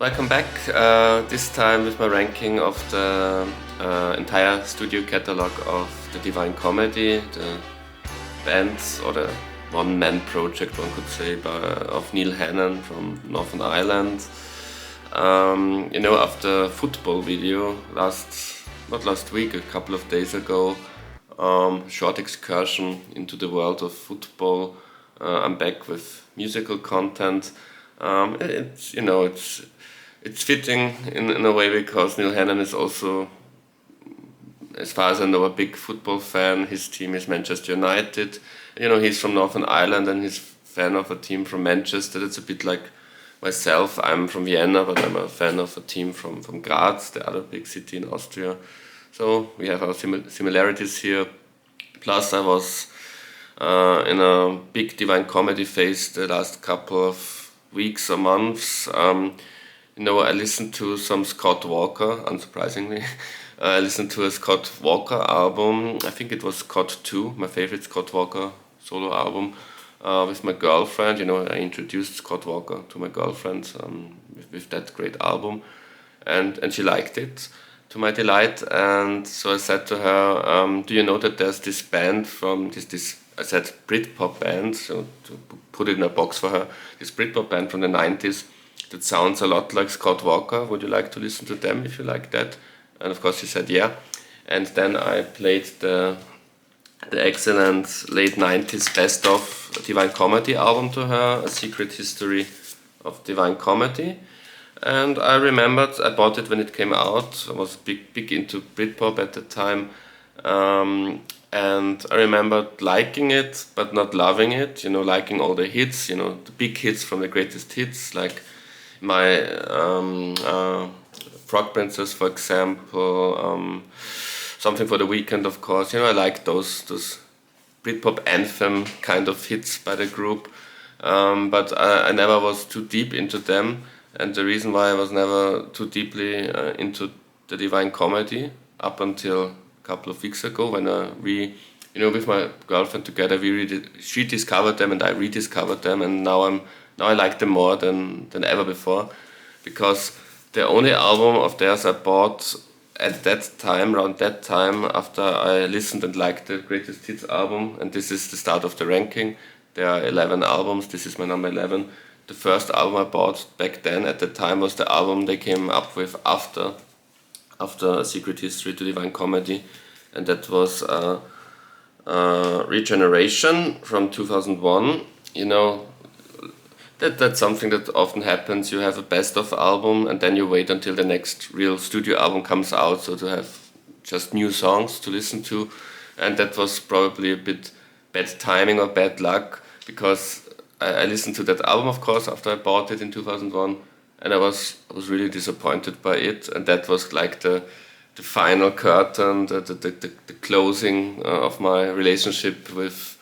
Welcome back, this time with my ranking of the entire studio catalog of the Divine Comedy, the bands or the one-man project, one could say, of Neil Hannon from Northern Ireland. After football video, not last week, a couple of days ago, short excursion into the world of football. I'm back with musical content. It's fitting in a way because Neil Hannon is also, as far as I know, a big football fan. His team is Manchester United. He's from Northern Ireland and he's fan of a team from Manchester. It's a bit like myself. I'm from Vienna, but I'm a fan of a team from Graz, the other big city in Austria. So we have our similarities here. Plus, I was in a big Divine Comedy phase the last couple of weeks or months. I listened to some Scott Walker, unsurprisingly. I listened to a Scott Walker album. I think it was Scott 2, my favorite Scott Walker solo album, with my girlfriend. I introduced Scott Walker to my girlfriend with that great album, and she liked it, to my delight. And so I said to her, do you know that there's this band from this I said Britpop band, so to put it in a box for her, this Britpop band from the 90s that sounds a lot like Scott Walker. Would you like to listen to them if you like that? And of course she said yeah. And then I played the excellent late 90s best of Divine Comedy album to her, A Secret History of Divine Comedy. And I remembered, I bought it when it came out. I was big into Britpop at the time. And I remembered liking it, but not loving it. Liking all the hits, the big hits from the greatest hits, like my Frog Princess, for example, Something for the Weekend, of course. I like those Britpop anthem kind of hits by the group, but I never was too deep into them. And the reason why I was never too deeply into the Divine Comedy up until a couple of weeks ago, when with my girlfriend together, she discovered them and I rediscovered them, and now I like them more than ever before, because the only album of theirs I bought at that time, around that time, after I listened and liked the Greatest Hits album, and this is the start of the ranking. There are 11 albums, this is my number 11. The first album I bought back then, at the time, was the album they came up with after A Secret History to Divine Comedy, and that was Regeneration from 2001. That's something that often happens. You have a best of album and then you wait until the next real studio album comes out, so to have just new songs to listen to. And that was probably a bit bad timing or bad luck, because I listened to that album, of course, after I bought it in 2001, and I was really disappointed by it. And that was like the final curtain, the closing of my relationship with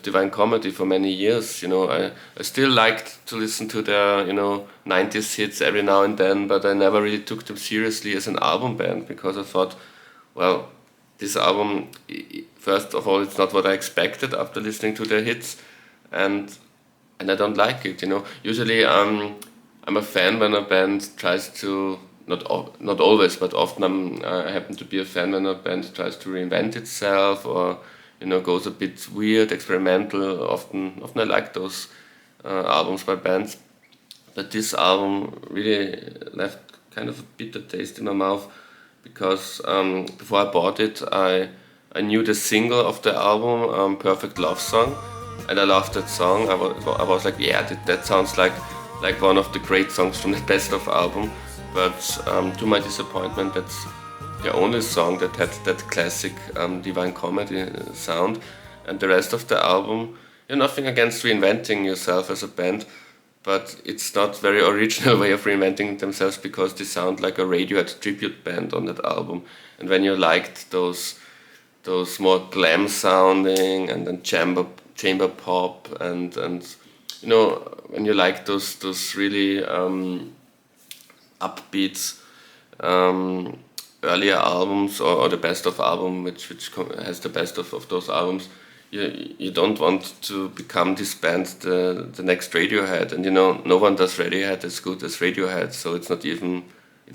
Divine Comedy for many years. I still liked to listen to their 90s hits every now and then, but I never really took them seriously as an album band, because I thought, well, this album, first of all, it's not what I expected after listening to their hits, and I don't like it. Usually I'm a fan when a band tries to, not always, but often I happen to be a fan when a band tries to reinvent itself, or goes a bit weird, experimental. Often I like those albums by bands, but this album really left kind of a bitter taste in my mouth, because before I bought it, I knew the single of the album, Perfect Love Song, and I loved that song. I was like, yeah, that sounds like one of the great songs from the best of album, but to my disappointment, that's the only song that had that classic Divine Comedy sound. And the rest of the album, nothing against reinventing yourself as a band, but it's not very original way of reinventing themselves, because they sound like a Radiohead tribute band on that album. And when you liked those more glam sounding and then chamber pop and when you like those really upbeat earlier albums, or the best of album, which has the best of those albums, you don't want to become this band, the next Radiohead, and no one does Radiohead as good as Radiohead, so it's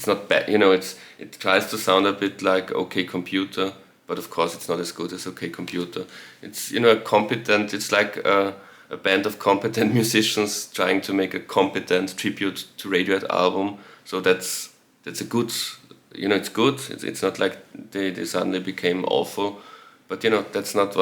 not bad, it tries to sound a bit like OK Computer, but of course it's not as good as OK Computer. It's it's like a band of competent musicians trying to make a competent tribute to Radiohead album, so that's a good, it's good. It's not like they suddenly became awful, but that's not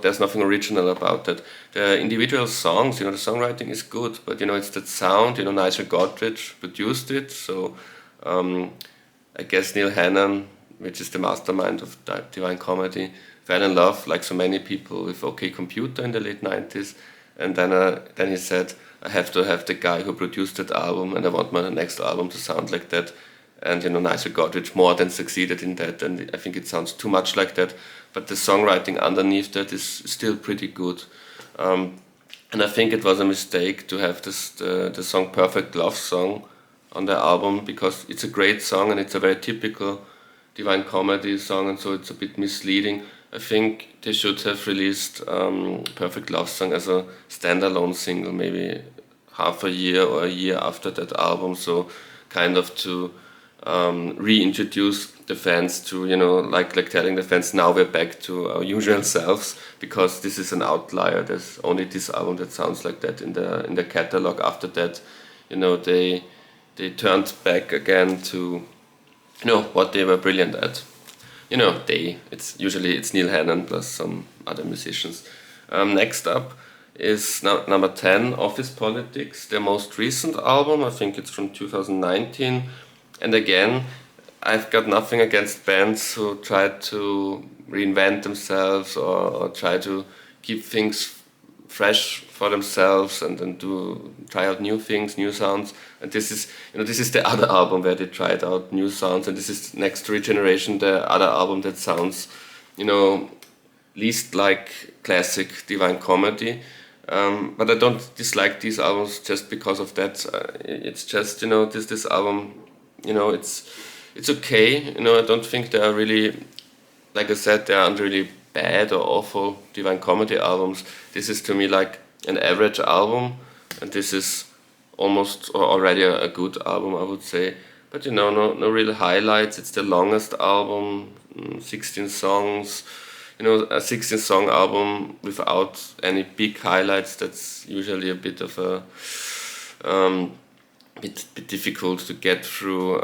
there's nothing original about that. The individual songs, the songwriting is good, but it's that sound. Nigel Godrich produced it, so I guess Neil Hannon, which is the mastermind of Divine Comedy, fell in love, like so many people, with OK Computer in the late 90s, and then he said, I have to have the guy who produced that album, and I want my next album to sound like that. And Nigel Godrich more than succeeded in that, and I think it sounds too much like that, but the songwriting underneath that is still pretty good. And I think it was a mistake to have the song Perfect Love Song on the album, because it's a great song and it's a very typical Divine Comedy song, and so it's a bit misleading. I think they should have released Perfect Love Song as a standalone single, maybe half a year or a year after that album, so kind of to reintroduce the fans to, like telling the fans, now we're back to our usual selves, because this is an outlier. There's only this album that sounds like that in the catalog. After that, they turned back again to what they were brilliant at. It's Neil Hannon plus some other musicians. Next up is number 10, Office Politics, their most recent album. I think it's from 2019. And again, I've got nothing against bands who try to reinvent themselves or try to keep things fresh for themselves and try out new things, new sounds. And this is the other album where they tried out new sounds, and this is next to Regeneration, the other album that sounds, least like classic Divine Comedy. But I don't dislike these albums just because of that. It's just, this album, it's okay. I don't think they are really, like I said, they aren't really bad or awful Divine Comedy albums. This is to me like an average album, and this is almost already a good album, I would say. But no real highlights. It's the longest album, 16 songs. A 16-song album without any big highlights, that's usually a bit of a bit difficult to get through.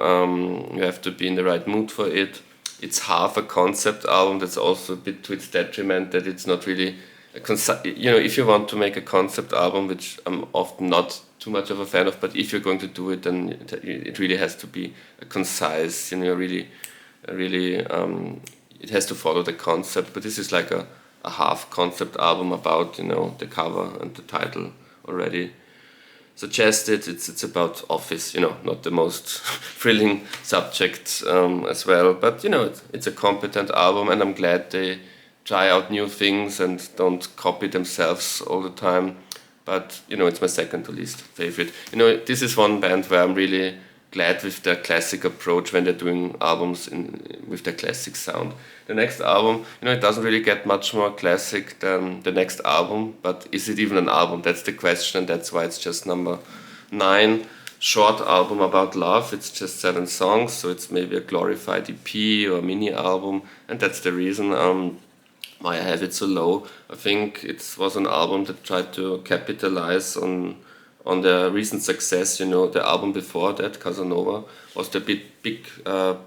You have to be in the right mood for it. It's half a concept album. That's also a bit to its detriment that it's not really a if you want to make a concept album, which I'm often not too much of a fan of, but if you're going to do it, then it really has to be a concise, really it has to follow the concept. But this is like a half concept album about the cover and the title already suggested. It's about office, not the most thrilling subject as well, but it's a competent album, and I'm glad they try out new things and don't copy themselves all the time. But it's my second to least favorite. This is one band where I'm really glad with their classic approach when they're doing albums with their classic sound. The next album, it doesn't really get much more classic than the next album, but is it even an album? That's the question, and that's why it's just number 9. Short album about love. It's just 7 songs, so it's maybe a glorified EP or a mini album, and that's the reason why I have it so low. I think it was an album that tried to capitalize on the recent success. The album before that, Casanova, was the big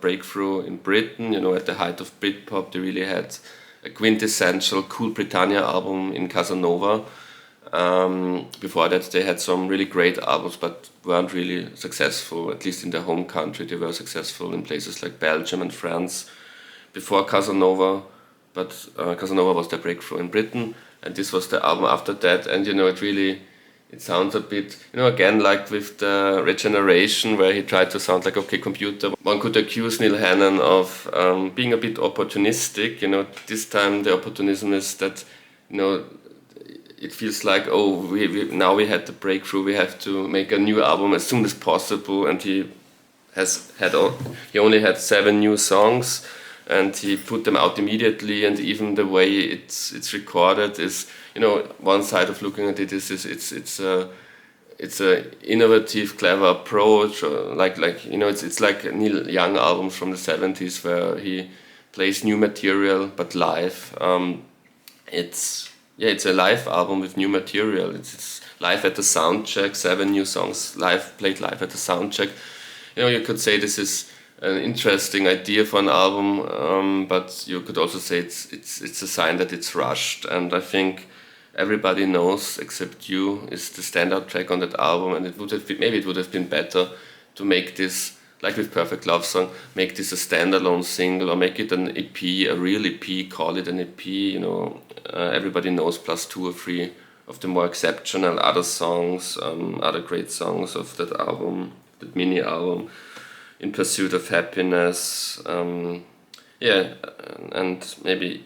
breakthrough in Britain. At the height of Britpop, they really had a quintessential Cool Britannia album in Casanova. Before that, they had some really great albums, but weren't really successful, at least in their home country. They were successful in places like Belgium and France before Casanova, but Casanova was their breakthrough in Britain, and this was the album after that. And it sounds a bit, again, like with the Regeneration, where he tried to sound like OK Computer. One could accuse Neil Hannon of being a bit opportunistic. This time the opportunism is that, it feels like, now we had the breakthrough, we have to make a new album as soon as possible, and he only had 7 new songs, and he put them out immediately. And even the way it's recorded is, you know, one side of looking at it is it's a innovative, clever approach, or like you know, it's like Neil Young albums from the 70s where he plays new material but live. It's a live album with new material. It's live at the sound check, 7 new songs played live at the sound check. You know, you could say this is an interesting idea for an album, but you could also say it's a sign that it's rushed. And I think Everybody Knows Except You is the standout track on that album, and it would have been better to make this, like with Perfect Love Song, make this a standalone single or make it an EP, a real EP, call it an EP, you know, Everybody Knows plus 2 or 3 of the more exceptional other songs, other great songs of that album, that mini album, In Pursuit of Happiness, and maybe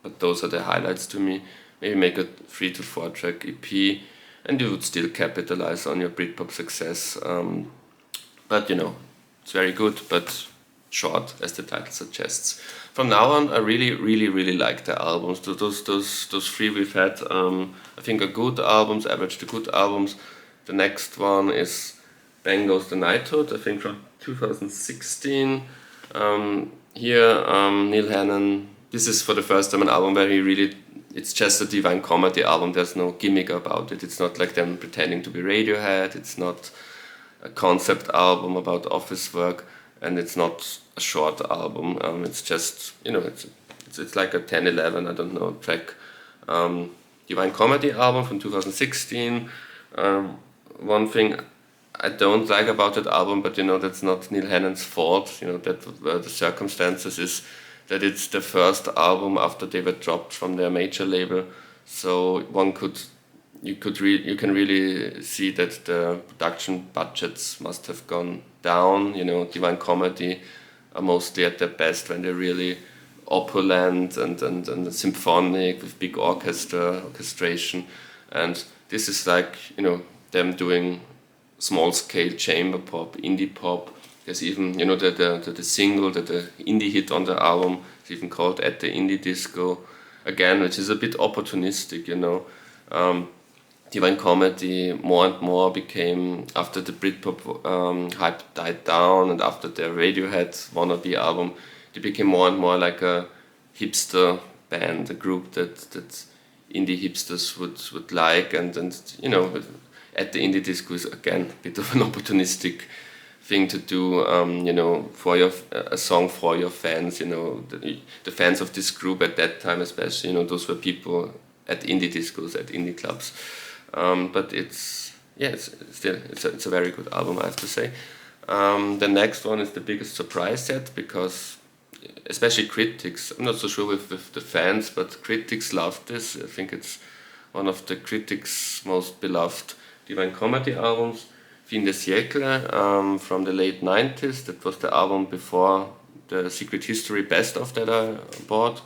but those are the highlights to me. Maybe make a 3 to 4 track EP, and you would still capitalize on your Britpop success. But you know, it's very good, but short, as the title suggests. From now on, I really like the albums. Those 3 we've had, I think, are good albums, average to good albums. The next one is Bang Goes the Knighthood, I think from 2016. Here, Neil Hannon. This is for the first time an album where it's just a Divine Comedy album. There's no gimmick about it. It's not like them pretending to be Radiohead. It's not a concept album about office work, and it's not a short album. It's just, you know, it's like a 10-11, I don't know, track Divine Comedy album from 2016. One thing I don't like about that album, but you know, that's not Neil Hannon's fault. You know, that were the circumstances, is that it's the first album after they were dropped from their major label. So you can really see that the production budgets must have gone down. You know, Divine Comedy are mostly at their best when they're really opulent and symphonic with big orchestration, and this is like, you know, them doing small scale chamber pop, indie pop. There's even, you know, the single, the indie hit on the album is even called At the Indie Disco, again, which is a bit opportunistic, you know. Divine Comedy more and more became, after the Britpop hype died down and after their Radiohead wannabe album, they became more and more like a hipster band, a group that indie hipsters would like, and you know, At the Indie Disco is again a bit of an opportunistic thing to do, you know, for a song for your fans, you know, the fans of this group at that time especially, you know, those were people at indie discos, at indie clubs, but it's a very good album, I have to say. The next one is the biggest surprise yet, because especially critics, I'm not so sure with the fans, but critics loved this. I think it's one of the critics' most beloved Divine Comedy albums. Fin de Siecle, from the late 90s. That was the album before the Secret History Best of that I bought.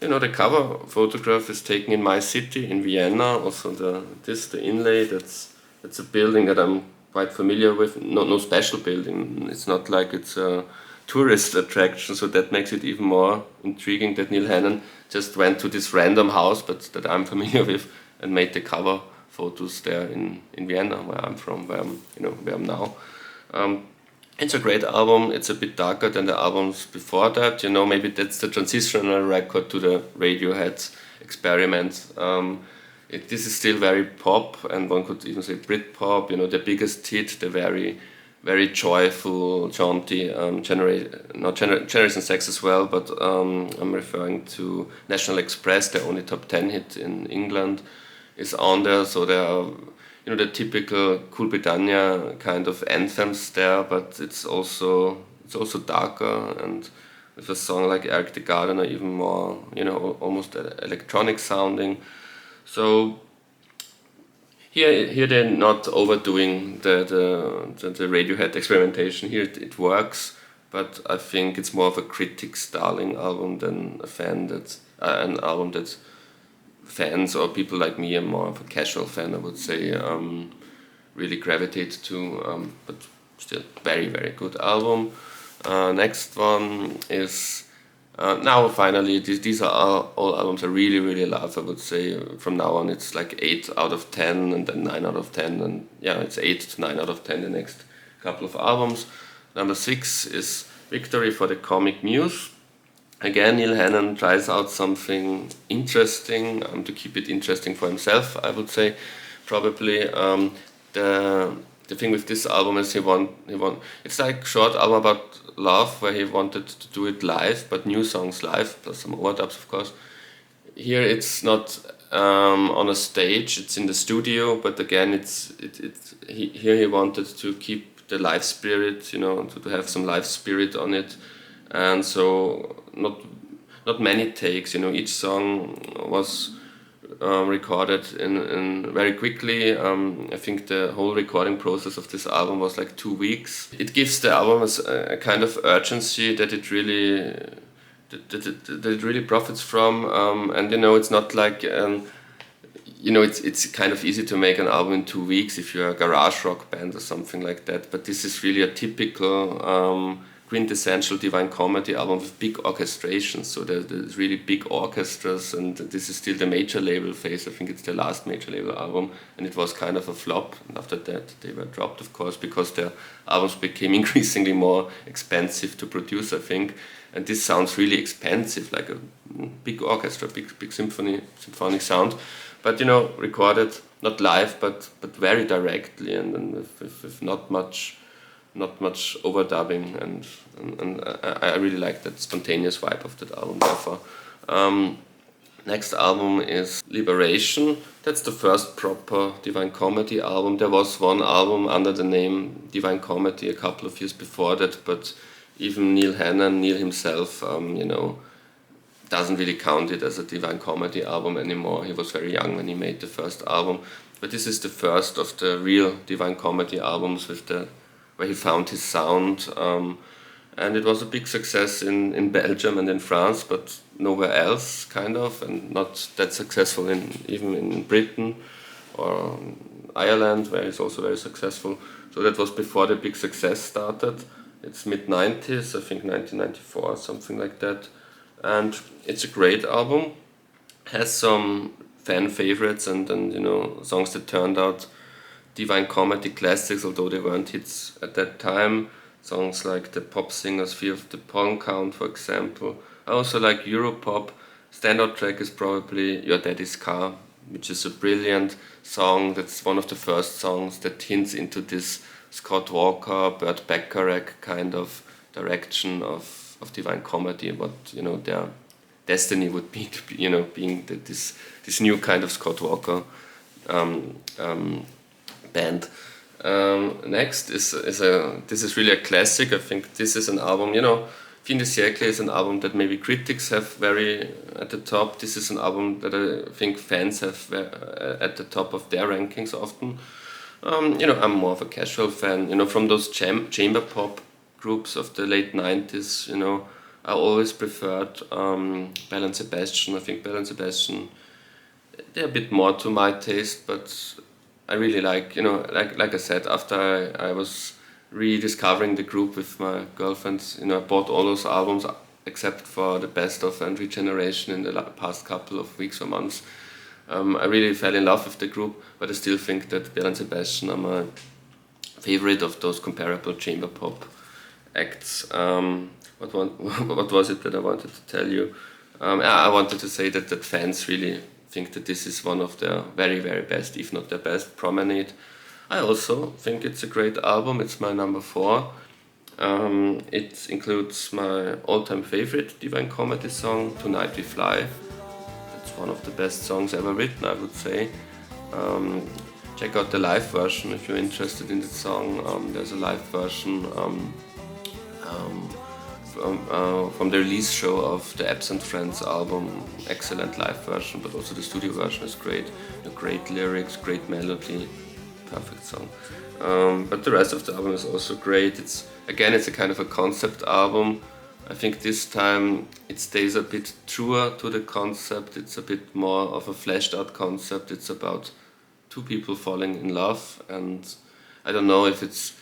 You know, the cover photograph is taken in my city, in Vienna. Also the inlay, that's a building that I'm quite familiar with. No special building. It's not like it's a tourist attraction, so that makes it even more intriguing that Neil Hannon just went to this random house, but that I'm familiar with, and made the cover photos there in Vienna, where I'm from, where I'm now. It's a great album. It's a bit darker than the albums before that. You know, maybe that's the transitional record to the Radiohead experiment. This is still very pop, and one could even say Britpop. You know, the biggest hit, the very, very joyful, jaunty Generation Sex as well, but I'm referring to National Express, their only top 10 hit in England, is on there. So there are, you know, the typical Cool Britannia kind of anthems there, but it's also darker, and with a song like Eric the Gardener, even more, you know, almost electronic sounding. So here they're not overdoing the Radiohead experimentation. Here it works, but I think it's more of a critic's darling album than an album that fans or people like me, and more of a casual fan, I would say, really gravitate to, but still very, very good album. Next one is now finally these are all albums I really love. I would say from now on it's like 8 out of 10 and then 9 out of 10, and yeah, it's 8 to 9 out of 10 the next couple of albums. Number 6 is Victory for the Comic Muse. Again, Neil Hannon tries out something interesting to keep it interesting for himself, I would say. Probably the thing with this album is he want it's like short album about love where he wanted to do it live, but new songs live plus some overdubs, of course. Here it's not on a stage; it's in the studio. But again, here he wanted to keep the live spirit, you know, to have some live spirit on it, and so not many takes. You know, each song was recorded in very quickly. I think the whole recording process of this album was like 2 weeks. It gives the album a kind of urgency that it really that it really profits from, and you know, it's not like you know, it's kind of easy to make an album in 2 weeks if you're a garage rock band or something like that, but this is really a typical quintessential Divine Comedy album with big orchestrations. So there's really big orchestras, and this is still the major label phase. I think it's their last major label album, and it was kind of a flop. And after that, they were dropped, of course, because their albums became increasingly more expensive to produce, I think. And this sounds really expensive, like a big orchestra, big symphonic sound. But you know, recorded not live, but very directly, and with not much overdubbing, and I really like that spontaneous vibe of that album. Therefore, next album is Liberation. That's the first proper Divine Comedy album. There was one album under the name Divine Comedy a couple of years before that, but even Neil Hannon, Neil himself, you know, doesn't really count it as a Divine Comedy album anymore. He was very young when he made the first album, but this is the first of the real Divine Comedy albums where he found his sound, and it was a big success in Belgium and in France, but nowhere else, kind of, and not that successful even in Britain or Ireland, where it's also very successful. So that was before the big success started. It's mid-90s, I think 1994, something like that, and it's a great album. Has some fan favorites and you know, songs that turned out Divine Comedy classics, although they weren't hits at that time. Songs like the pop singers Fear of the Pollen Count, for example. I also like Europop. Standout track is probably Your Daddy's Car, which is a brilliant song. That's one of the first songs that hints into this Scott Walker, Burt Bacharach kind of direction of Divine Comedy, what, you know, their destiny would be to be, you know, being this new kind of Scott Walker band. Next this is really a classic. I think this is an album, you know, Fin de Siecle is an album that maybe critics have very at the top. This is an album that I think fans have at the top of their rankings often. You know, I'm more of a casual fan, you know, from those chamber pop groups of the late 90s, you know, I always preferred Belle and Sebastian. I think Belle and Sebastian, they're a bit more to my taste, but I really like, you know, like I said, after I was rediscovering the group with my girlfriend, you know, I bought all those albums except for the Best of and Regeneration in the past couple of weeks or months. I really fell in love with the group, but I still think that Belle and Sebastian are my favorite of those comparable chamber pop acts. What was it that I wanted to tell you? I wanted to say that fans really think that this is one of their very, very best, if not their best, Promenade. I also think it's a great album. It's my number 4. It includes my all-time favorite Divine Comedy song, Tonight We Fly. It's one of the best songs ever written, I would say. Check out the live version if you're interested in the song. There's a live version from the release show of the Absent Friends album. Excellent live version, but also the studio version is great. Great lyrics, great melody, perfect song. But the rest of the album is also great. It's a kind of a concept album. I think this time it stays a bit truer to the concept. It's a bit more of a fleshed out concept. It's about two people falling in love, and I don't know if it's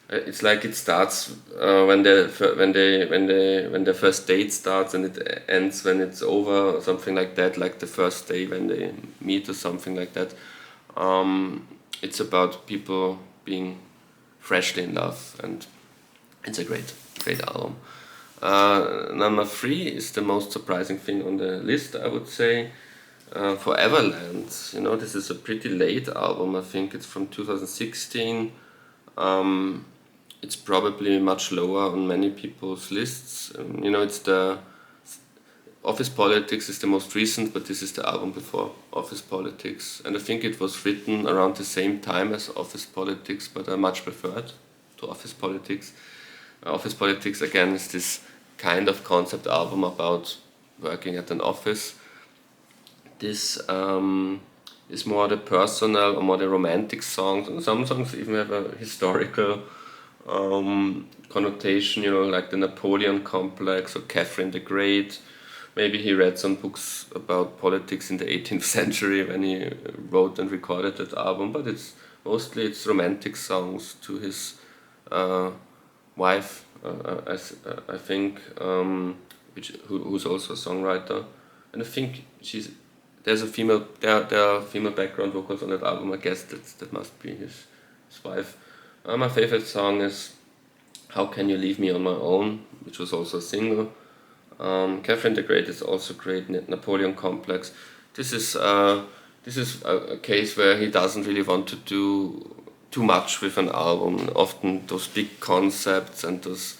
It's like it starts when the first date starts and it ends when it's over, or something like that. Like the first day when they meet or something like that. It's about people being freshly in love, and it's a great album. Number 3 is the most surprising thing on the list, I would say. Foreverland. You know, this is a pretty late album. I think it's from 2016. It's probably much lower on many people's lists. You know, it's the Office Politics is the most recent, but this is the album before Office Politics, and I think it was written around the same time as Office Politics, but I much preferred to Office Politics. Office Politics again is this kind of concept album about working at an office. This is more the personal or more the romantic songs, and some songs even have a historical connotation, you know, like the Napoleon complex or Catherine the Great. Maybe he read some books about politics in the 18th century when he wrote and recorded that album, but it's mostly romantic songs to his wife, I think, who's also a songwriter, and I think there are female background vocals on that album. I guess that must be his wife. My favorite song is "How Can You Leave Me on My Own," which was also a single. Catherine the Great is also great. Napoleon Complex. This is a case where he doesn't really want to do too much with an album. Often those big concepts and those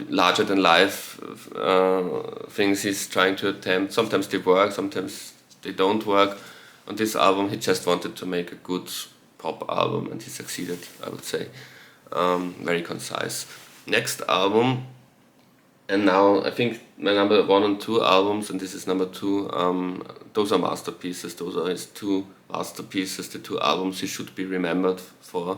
larger than life things he's trying to attempt. Sometimes they work, sometimes they don't work. On this album, he just wanted to make a good pop album, and he succeeded, I would say. Very concise. Next album, and now I think my number 1 and 2 albums, and this is number 2, those are masterpieces. Those are his 2 masterpieces, the 2 albums he should be remembered for.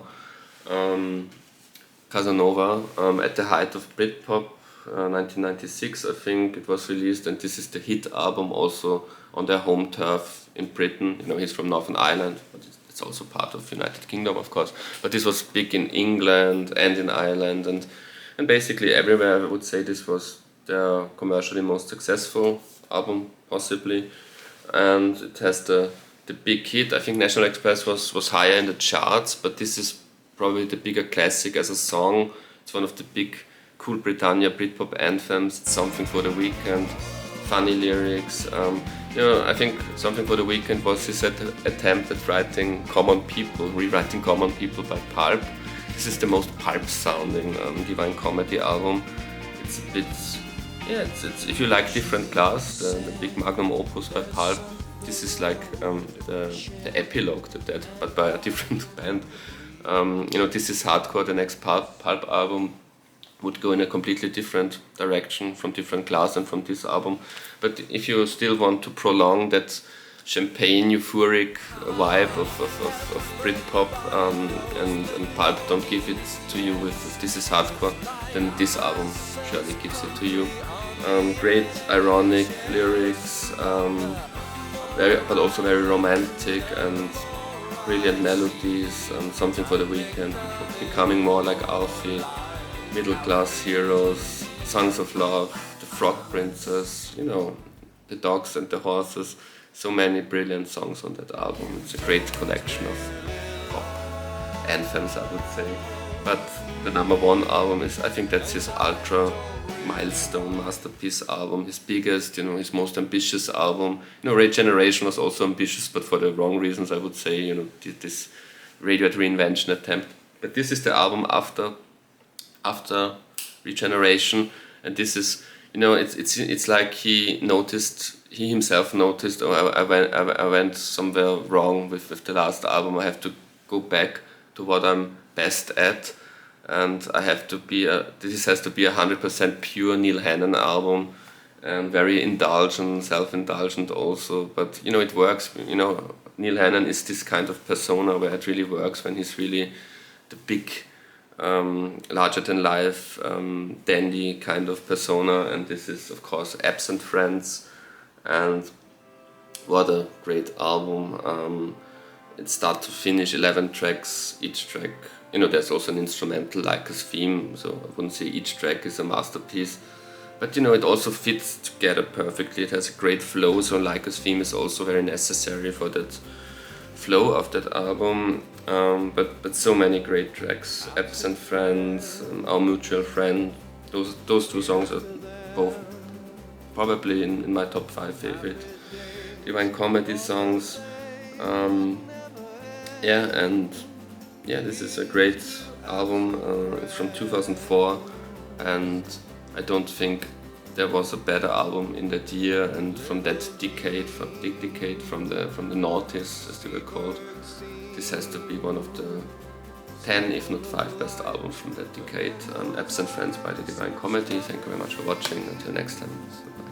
Casanova, at the height of Britpop, 1996 I think it was released, and this is the hit album also on their home turf in Britain. You know, he's from Northern Ireland, but it's also part of United Kingdom, of course. But this was big in England and in Ireland, and basically everywhere. I would say this was their commercially most successful album, possibly. And it has the big hit. I think National Express was higher in the charts, but this is probably the bigger classic as a song. It's one of the big Cool Britannia Britpop anthems. It's Something for the Weekend, funny lyrics. I think Something for the Weekend was his attempt at rewriting Common People by Pulp. This is the most Pulp sounding Divine Comedy album. It's a bit, it's if you like Different Class, the big magnum opus by Pulp, this is like the epilogue to that, but by a different band. This is Hardcore, the next Pulp album, would go in a completely different direction from Different Class and from this album. But if you still want to prolong that champagne euphoric vibe of Britpop and Pulp don't give it to you with This Is Hardcore, then this album surely gives it to you. Great ironic lyrics, but also very romantic and brilliant melodies. Something for the Weekend, Becoming More Like Alfie, Middle Class Heroes, Songs of Love, The Frog Princess, The Dogs and the Horses. So many brilliant songs on that album. It's a great collection of pop anthems, I would say. But the number 1 album I think that's his ultra milestone masterpiece album, his biggest, his most ambitious album. Regeneration was also ambitious, but for the wrong reasons, I would say, this Radiohead reinvention attempt. But this is the album after Regeneration, and this is, it's like he himself noticed, I went somewhere wrong with the last album. I have to go back to what I'm best at, and I have to be this has to be 100% pure Neil Hannon album, and very indulgent, self-indulgent also. But it works. Neil Hannon is this kind of persona where it really works when he's really the big, larger than life, dandy kind of persona, and this is of course Absent Friends. And what a great album. It's start to finish, 11 tracks, each track you know, there's also an instrumental Lycus theme, so I wouldn't say each track is a masterpiece. But you know, it also fits together perfectly. It has a great flow, so Lycus theme is also very necessary for that flow of that album. But so many great tracks. Absent Friends, Our Mutual Friend. Those two songs are both probably in my top 5 favorite Divine Comedy songs. This is a great album. It's from 2004, and I don't think there was a better album in that year and from that decade, from the noughties, as they were called. This has to be one of the 10, if not 5 best albums from that decade. Absent Friends by the Divine Comedy. Thank you very much for watching. Until next time. Bye.